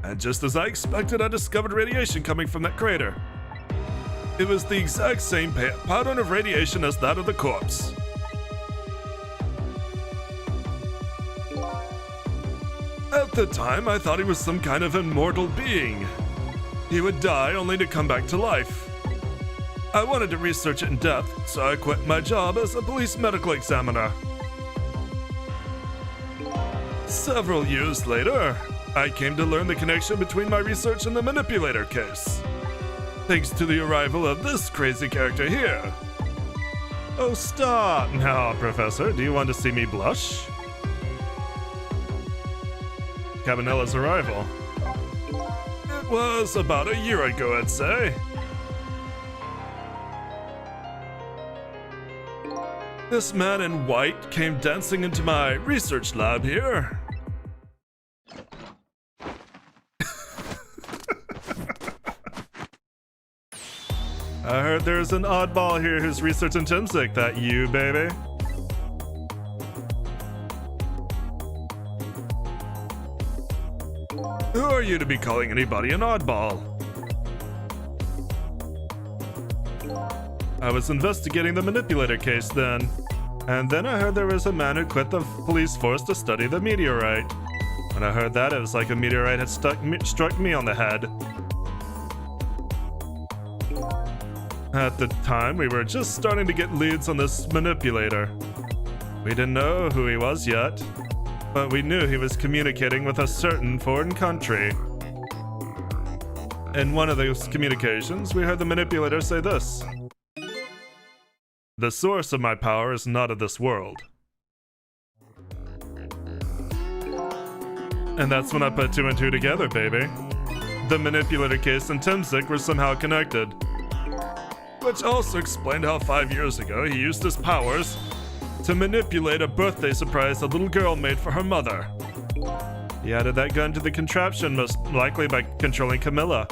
And just as I expected, I discovered radiation coming from that crater. It was the exact same pattern of radiation as that of the corpse. At the time, I thought he was some kind of immortal being. He would die only to come back to life. I wanted to research it in depth, so I quit my job as a police medical examiner. Several years later, I came to learn the connection between my research and the manipulator case. Thanks to the arrival of this crazy character here. Oh, stop now, Professor. Do you want to see me blush? Cabanella's arrival. It was about a year ago, I'd say. This man in white came dancing into my research lab here. I heard there's an oddball here whose research intrinsic. That you, baby? Who are you to be calling anybody an oddball? I was investigating the manipulator case then, and then I heard there was a man who quit the police force to study the meteorite. When I heard that, it was like a meteorite had struck me on the head. At the time, we were just starting to get leads on this manipulator. We didn't know who he was yet, But we knew he was communicating with a certain foreign country. In one of those communications, we heard the manipulator say this: "The source of my power is not of this world." And that's when I put two and two together, baby. The manipulator case and Timsik were somehow connected. Which also explained how 5 years ago he used his powers to manipulate a birthday surprise a little girl made for her mother. He added that gun to the contraption, most likely by controlling Camilla.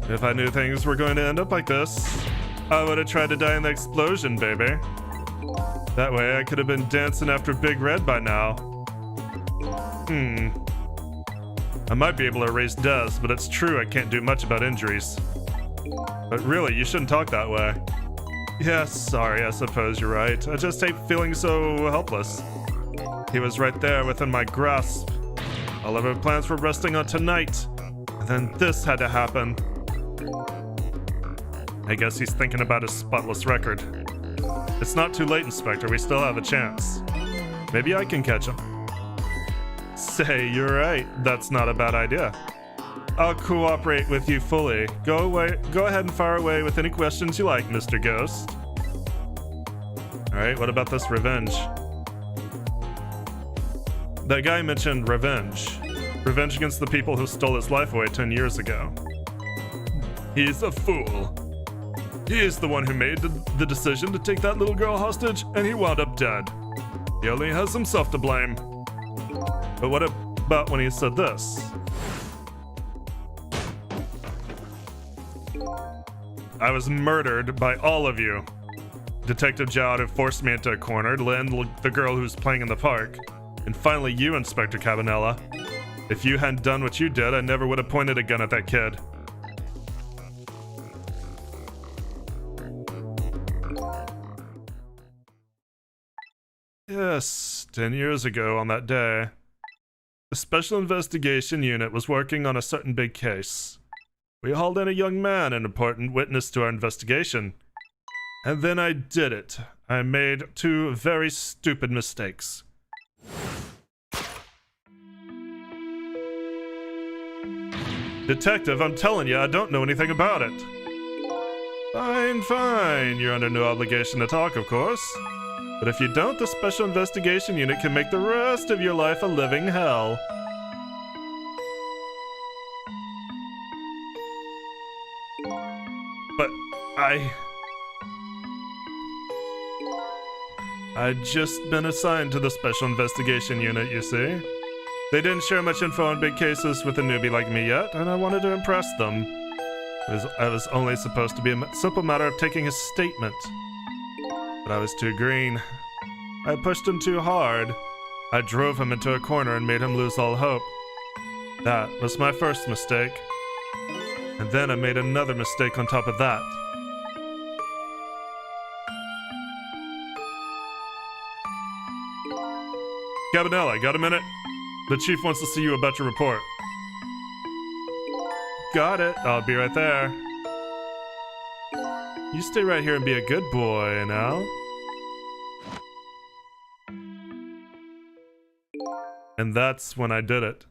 If I knew things were going to end up like this, I would have tried to die in the explosion, baby. That way I could have been dancing after Big Red by now. I might be able to erase deaths, but it's true I can't do much about injuries. But really, you shouldn't talk that way. Yeah, sorry, I suppose you're right. I just hate feeling so helpless. He was right there within my grasp. All of our plans were resting on tonight. And then this had to happen. I guess he's thinking about his spotless record. It's not too late, Inspector. We still have a chance. Maybe I can catch him. Say, you're right. That's not a bad idea. I'll cooperate with you fully. Go ahead and fire away with any questions you like, Mr. Ghost. Alright, what about this revenge? That guy mentioned revenge. Revenge against the people who stole his life away 10 years ago. He's a fool. He is the one who made the decision to take that little girl hostage, and he wound up dead. He only has himself to blame. But what about when he said this? I was murdered by all of you. Detective Jowd forced me into a corner, Lynn, the girl who's playing in the park, and finally you, Inspector Cabanela. If you hadn't done what you did, I never would have pointed a gun at that kid. Yes, 10 years ago on that day, the Special Investigation Unit was working on a certain big case. We hauled in a young man, an important witness to our investigation. And then I did it. I made two very stupid mistakes. Detective, I'm telling you, I don't know anything about it. Fine. You're under no obligation to talk, of course. But if you don't, the Special Investigation Unit can make the rest of your life a living hell. But I'd just been assigned to the Special Investigation Unit, you see. They didn't share much info on big cases with a newbie like me yet, and I wanted to impress them. I was only supposed to be a simple matter of taking his statement. But I was too green. I pushed him too hard. I drove him into a corner and made him lose all hope. That was my first mistake. And then I made another mistake on top of that. Cabanela, got a minute? The chief wants to see you about your report. Got it. I'll be right there. You stay right here and be a good boy, you know? And that's when I did it.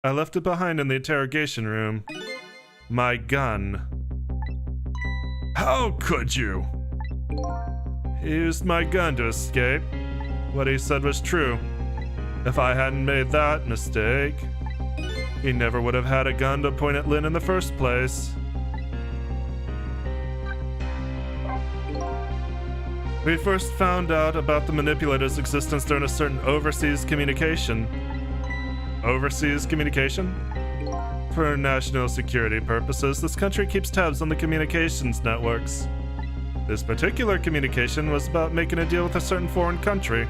I left it behind in the interrogation room. My gun. How could you? He used my gun to escape. What he said was true. If I hadn't made that mistake, he never would have had a gun to point at Lynn in the first place. We first found out about the manipulator's existence during a certain overseas communication. Overseas communication? For national security purposes, this country keeps tabs on the communications networks. This particular communication was about making a deal with a certain foreign country.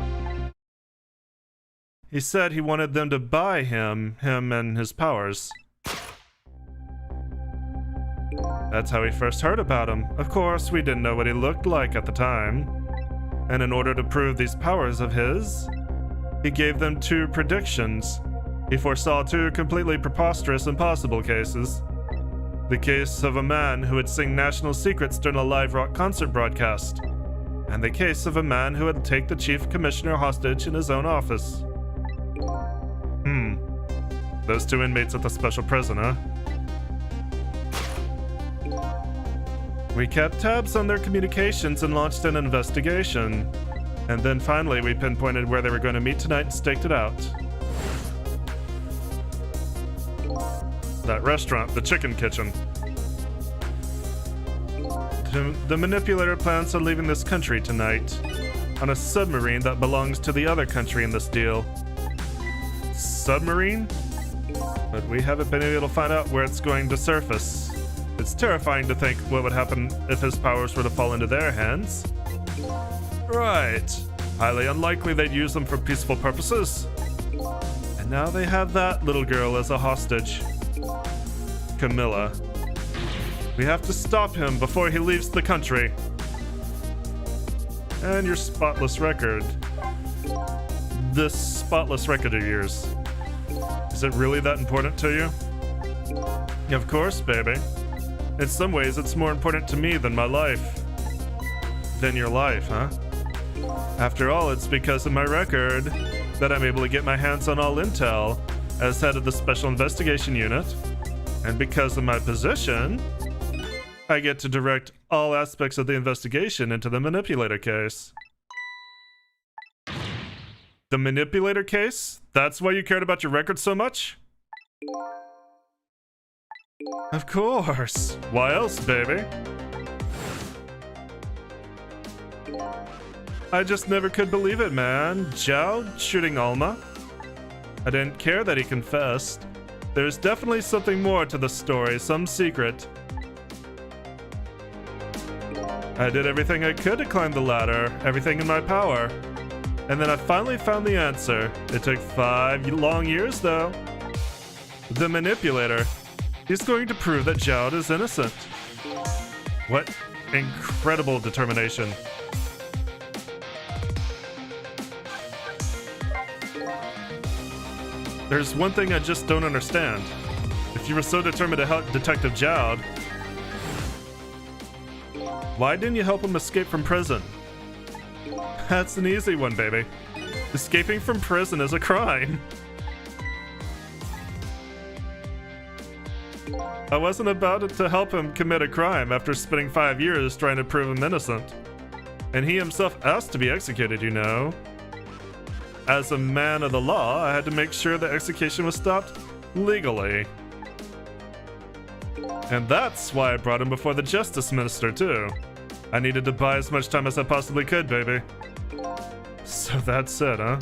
He said he wanted them to buy him and his powers. That's how we first heard about him. Of course, we didn't know what he looked like at the time. And in order to prove these powers of his, he gave them two predictions. He foresaw two completely preposterous, impossible cases. The case of a man who would sing national secrets during a live rock concert broadcast. And the case of a man who would take the chief commissioner hostage in his own office. Those two inmates at the special prison, huh? We kept tabs on their communications and launched an investigation. And then finally we pinpointed where they were going to meet tonight and staked it out. That restaurant, the Chicken Kitchen. The manipulator plans on leaving this country tonight on a submarine that belongs to the other country in this deal. Submarine? But we haven't been able to find out where it's going to surface. It's terrifying to think what would happen if his powers were to fall into their hands. Right. Highly unlikely they'd use them for peaceful purposes. And now they have that little girl as a hostage. Camilla. We have to stop him before he leaves the country. And your spotless record. This spotless record of yours. Is it really that important to you? Of course, baby. In some ways, it's more important to me than my life. Than your life, huh? After all, it's because of my record that I'm able to get my hands on all intel as head of the Special Investigation Unit. And because of my position, I get to direct all aspects of the investigation into the manipulator case. The manipulator case? That's why you cared about your record so much? Of course. Why else, baby? I just never could believe it, man. Zhao shooting Alma? I didn't care that he confessed. There's definitely something more to the story, some secret. I did everything I could to climb the ladder, everything in my power. And then I finally found the answer. It took 5 long years, though. The manipulator. He's going to prove that Zhao is innocent. What incredible determination. There's one thing I just don't understand. If you were so determined to help Detective Zhao, why didn't you help him escape from prison? That's an easy one, baby. Escaping from prison is a crime. I wasn't about to help him commit a crime after spending 5 years trying to prove him innocent. And he himself asked to be executed, you know. As a man of the law, I had to make sure the execution was stopped legally. And that's why I brought him before the Justice Minister, too. I needed to buy as much time as I possibly could, baby. So that's it, huh?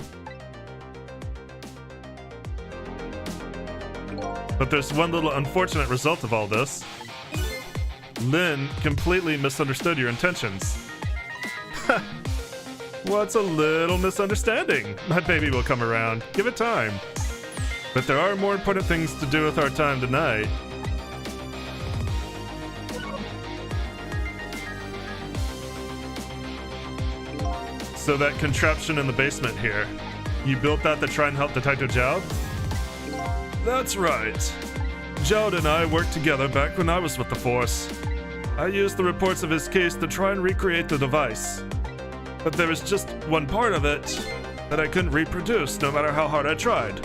But there's one little unfortunate result of all this. Lin completely misunderstood your intentions. What's a little misunderstanding? My baby will come around. Give it time. But there are more important things to do with our time tonight. So that contraption in the basement here, you built that to try and help Detective Zhao? That's right. Zhao and I worked together back when I was with the Force. I used the reports of his case to try and recreate the device. But there was just one part of it that I couldn't reproduce no matter how hard I tried.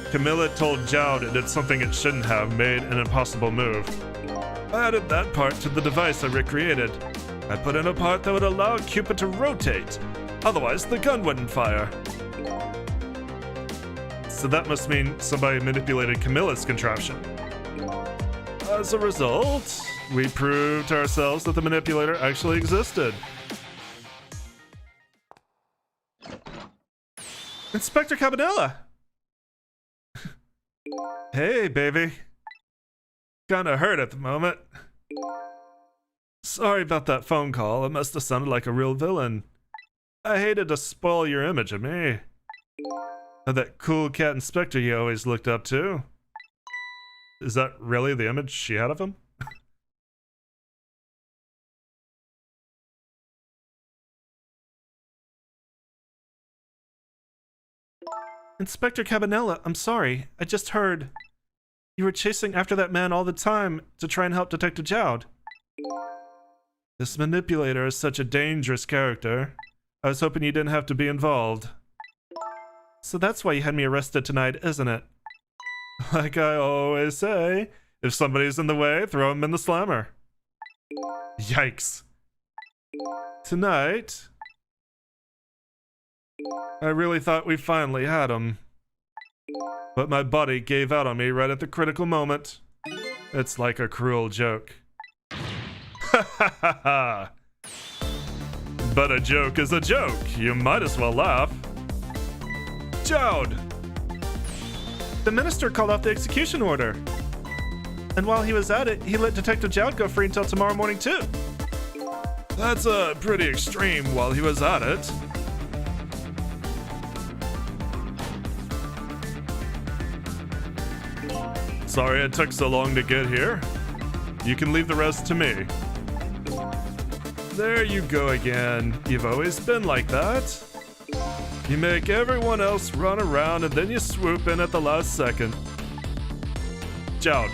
Camilla told Zhao it did something it shouldn't have, made an impossible move. I added that part to the device I recreated. I put in a part that would allow Cupid to rotate, otherwise the gun wouldn't fire. So that must mean somebody manipulated Camilla's contraption. As a result, we proved to ourselves that the manipulator actually existed. Inspector Cabanela! Hey, baby. Kinda hurt at the moment. Sorry about that phone call. It must have sounded like a real villain. I hated to spoil your image of me. That cool cat inspector you always looked up to. Is that really the image she had of him? Inspector Cabanela, I'm sorry. I just heard... You were chasing after that man all the time to try and help Detective Jowd. This manipulator is such a dangerous character. I was hoping you didn't have to be involved. So that's why you had me arrested tonight, isn't it? Like I always say, if somebody's in the way, throw him in the slammer. Yikes. Tonight, I really thought we finally had him. But my buddy gave out on me right at the critical moment. It's like a cruel joke. Ha ha ha ha! But a joke is a joke. You might as well laugh. Jowd! The minister called off the execution order. And while he was at it, he let Detective Jowd go free until tomorrow morning too. That's pretty extreme while he was at it. Sorry it took so long to get here. You can leave the rest to me. There you go again. You've always been like that. You make everyone else run around and then you swoop in at the last second. Jowd.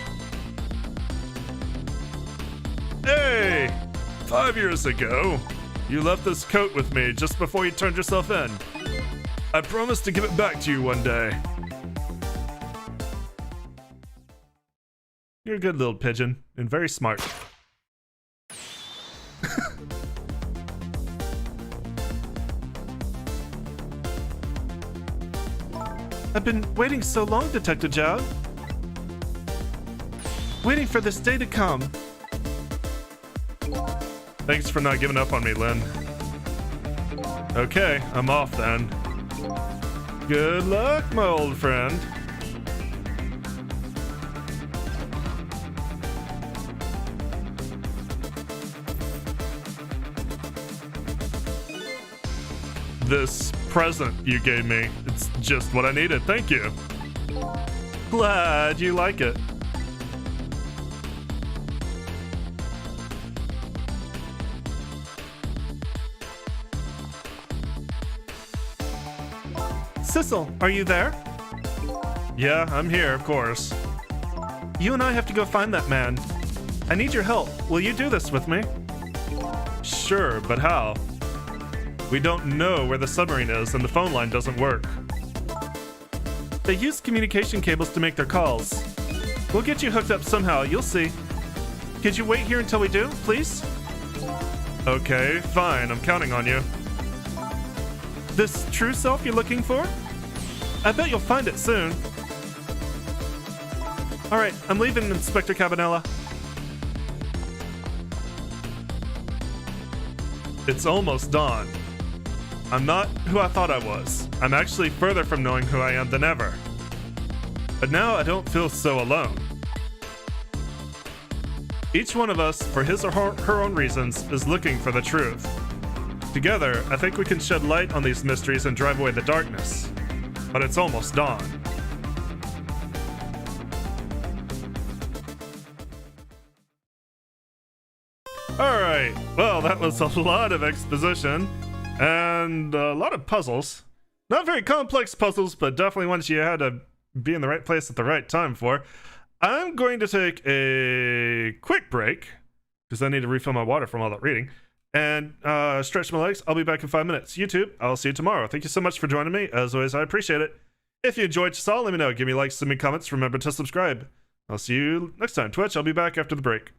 Hey! 5 years ago, you left this coat with me just before you turned yourself in. I promised to give it back to you one day. You're a good little pigeon, and very smart. I've been waiting so long, Detective Jowd. Waiting for this day to come. Thanks for not giving up on me, Lynn. Okay, I'm off then. Good luck, my old friend. This present you gave me, it's just what I needed, thank you. Glad you like it. Sissel, are you there? Yeah, I'm here, of course. You and I have to go find that man. I need your help. Will you do this with me? Sure, but how? We don't know where the submarine is and the phone line doesn't work. They use communication cables to make their calls. We'll get you hooked up somehow, you'll see. Could you wait here until we do, please? Okay, fine, I'm counting on you. This true self you're looking for? I bet you'll find it soon. Alright, I'm leaving, Inspector Cabanela. It's almost dawn. I'm not who I thought I was. I'm actually further from knowing who I am than ever. But now I don't feel so alone. Each one of us, for his or her own reasons, is looking for the truth. Together, I think we can shed light on these mysteries and drive away the darkness. But it's almost dawn. Alright, well that was a lot of exposition. And a lot of puzzles. Not very complex puzzles, but definitely ones you had to be in the right place at the right time for. I'm going to take a quick break, because I need to refill my water from all that reading, and stretch my legs. I'll be back in 5 minutes. YouTube, I'll see you tomorrow. Thank you so much for joining me. As always, I appreciate it. If you enjoyed what you saw, let me know. Give me likes, send me comments. Remember to subscribe. I'll see you next time. Twitch, I'll be back after the break.